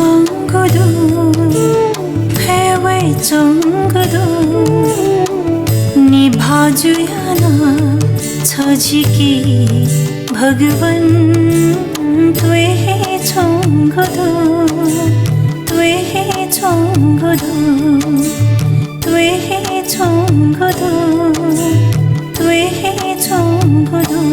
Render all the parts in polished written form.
정거도 회외 정거도 नी भाजुया ना छजिकी भगवन त्वे हे छोंगदो त्वे हे छोंगदो त्वे हे छोंगदो त्वे हे छोंगदो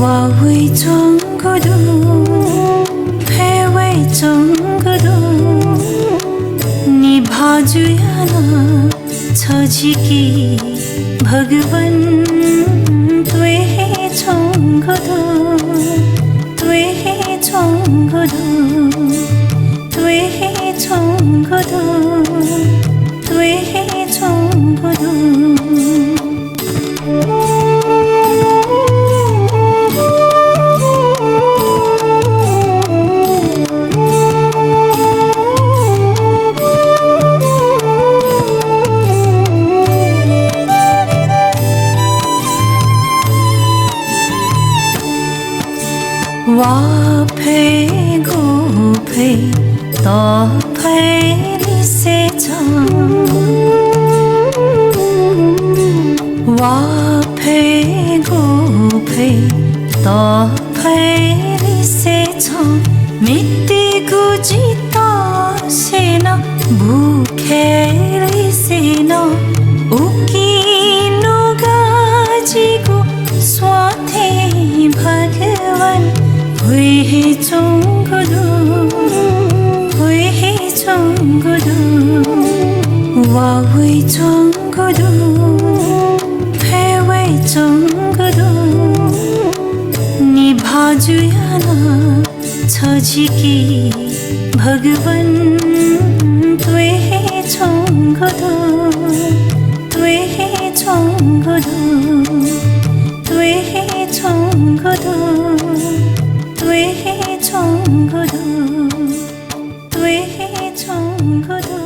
와웨 정거도 회웨 정거도 नी भाजुया ना छजिकी भगवन त्वे हे छोंगदो त्वे हे छोंगदो त्वे हे छोंगदो त्वे हे छोंगदो 와 페고 페 더 페리 세정 와 페고 페 더 페리 세정 미띠 구지다 세나 부케리 세나 우기노 가지고 स्वाथे भगवन हुए हे चोंगदो हुए हे चोंगदो वावे चोंगदो 회외 चोंगदो नी भाजुया ना छजिकी भगवन त्वे हे चोंगदो त्वे हे चोंगदो त्वे हे चोंगदो त्वे हे चोंगदो त्वे हे चोंगदो